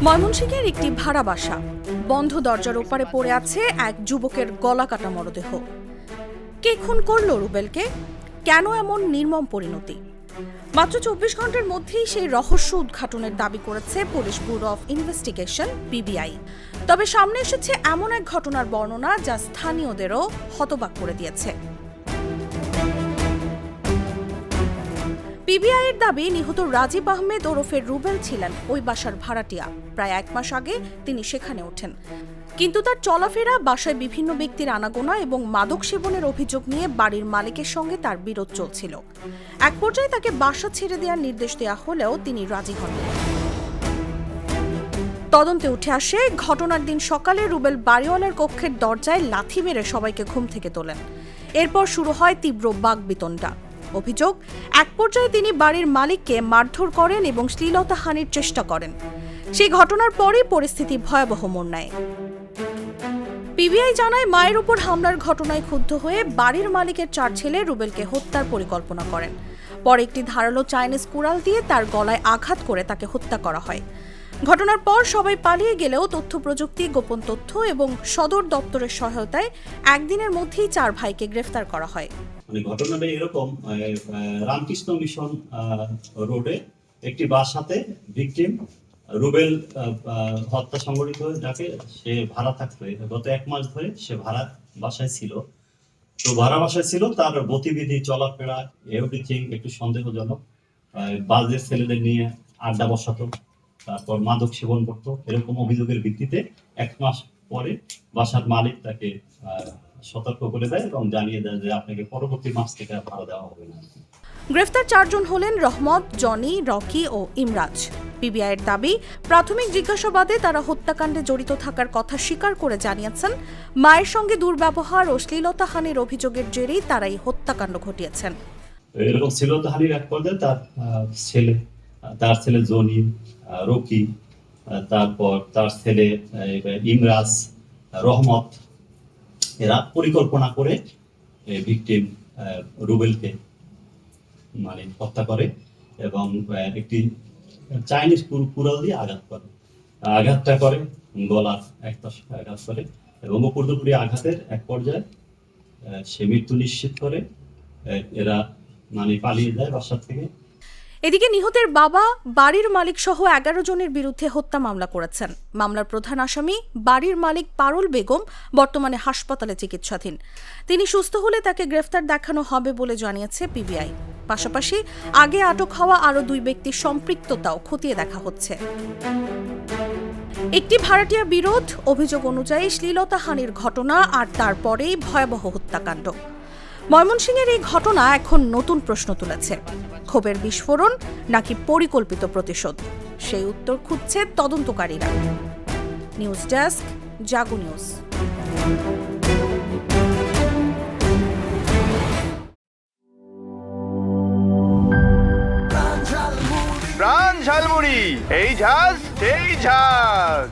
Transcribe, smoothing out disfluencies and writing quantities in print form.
ময়মনসিংহের একটি ভাড়া বাসা, বন্ধ দরজার ওপারে পড়ে আছে এক যুবকের গলা কাটা মরদেহ। কে খুন করলো রুবেলকে? কেন এমন নির্মম পরিণতি? মাত্র 24 ঘন্টার মধ্যেই সেই রহস্য উদ্ঘাটনের দাবি করেছে police bureau of investigation PBI. তবে সামনে এসেছে এমন এক ঘটনার বর্ণনা যা স্থানীয়দেরও হতবাক করে দিয়েছে। পিবিআইয়ের দাবি, নিহত রাজীব আহমেদ ওরফে রুবেল ছিলেন ওই বাসার ভাড়াটিয়া। প্রায় 1 মাস আগে তিনি সেখানে ওঠেন, কিন্তু তার চলাফেরা, বাসায় বিভিন্ন ব্যক্তির আনাগোনা এবং মাদক সেবনের অভিযোগ নিয়ে বাড়ির মালিকের সঙ্গে তার বিরোধ চলছিল। এক পর্যায়ে তাকে বাসা ছেড়ে দেওয়ার নির্দেশ দেওয়া হলেও তিনি রাজি হন। তদন্তে উঠে আসে, ঘটনার দিন সকালে রুবেল বাড়িওয়ালার কক্ষের দরজায় লাথি মেরে সবাইকে ঘুম থেকে তোলেন। এরপর শুরু হয় তীব্র বাকবিতণ্ডা। অভিযোগ, এক পর্যায়ে তিনি বাড়ির মালিককে মারধর করেন এবং শ্লীলতাহানির চেষ্টা করেন। সেই ঘটনার পরই পরিস্থিতি ভয়াবহ মোড় নেয়। পিবিআই জানায়, মায়ের উপর হামলার ঘটনায় ক্ষুব্ধ হয়ে বাড়ির মালিকের 4 ছেলে রুবেলকে হত্যার পরিকল্পনা করেন। পরে একটি ধারালো চাইনিজ কুড়াল দিয়ে তার গলায় আঘাত করে তাকে হত্যা করা হয়। ঘটনার পর সবাই পালিয়ে গেলেও তথ্য প্রযুক্তি, গোপন তথ্য এবং সদর দপ্তরের সহায়তায় একদিনের মধ্যেই 4 ভাইকে গ্রেফতার করা হয়। ঘটনাটা এরকম, রামকৃষ্ণ মিশন রোডে একটি বাসাতে ভিকটিম রুবেল হত্যা সংঘটিত হয়ে যাকে সে ভাড়া থাকতো। গত 1 মাস ধরে সে ভাড়া বাসায় ছিল। তো ভাড়া বাসায় ছিল, তার গতিবিধি, চলাফেরা, এভরিথিং একটু সন্দেহজনক। বাজের ছেলেদের নিয়ে আড্ডা বসাতো, তারপর মাদক সেবন করতো। এরকম অভিযোগের ভিত্তিতে 1 মাস পরে বাসার মালিক তাকে সতর্ক করে দেয় এবং জানিয়ে দেয় যে আপনাকে পরবর্তী মাস থেকে ভাড়া দেওয়া হবে না। গ্রেফতার 4 জন হলেন রহমত, জনি, রকি ও ইমরাজ। পিবিআইয়ের দাবি, প্রাথমিক জিজ্ঞাসাবাদে তারা হত্যাকাণ্ডে জড়িত থাকার কথা স্বীকার করে জানিয়েছেন। মায়ের সঙ্গে দুর্ব্যবহার ও শ্লীলতাহানির অভিযোগের জেরেই তারা এই হত্যাকাণ্ড ঘটিয়েছেন। এরকম শ্লীলতাহানির এক পর্যায়ে তার ছেলে জনি, রকি, তারপর তার ছেলে ইমরাজ, রহমত, এরা পরিকল্পনা করে ভিকটিম রুবেলকে হত্যা করে এবং একটি চাইনিজ কুড়াল দিয়ে আঘাতটা করে গলার এক পাশে আঘাত করে এবং উপর্যুপরি আঘাতের এক পর্যায়ে সে মৃত্যু নিশ্চিত করে। এরা পালিয়ে যায় বাসা থেকে। এদিকে নিহতের বাবা বাড়ির মালিক সহ 11 জনের বিরুদ্ধে হত্যা মামলা করেছেন। মামলার প্রধান আসামি বাড়ির মালিক পারুল বেগম বর্তমানে হাসপাতালে চিকিৎসাধীন। তিনি সুস্থ হলে তাকে গ্রেফতার দেখানো হবে বলে জানিয়েছে পিবিআই। পাশাপাশি আগে আটক হওয়া আরও 2 ব্যক্তির সম্পৃক্ততাও খতিয়ে দেখা হচ্ছে। একটি ভাড়াটিয়া বিরোধ, অভিযোগ অনুযায়ী শ্লীলতাহানির ঘটনা আর তারপরেই ভয়াবহ হত্যাকাণ্ড। ময়মনসিংহের এই ঘটনা এখন নতুন প্রশ্ন তুলেছে। ক্ষোভের বিস্ফোরণ নাকি পরিকল্পিত প্রতিশোধ? সেই উত্তর খুঁজছে তদন্তকারীরা। নিউজ ডেস্ক, জাগো নিউজ। প্রাণ ঝালমুড়ি, এই ঝাঁজ সেই ঝাঁজ।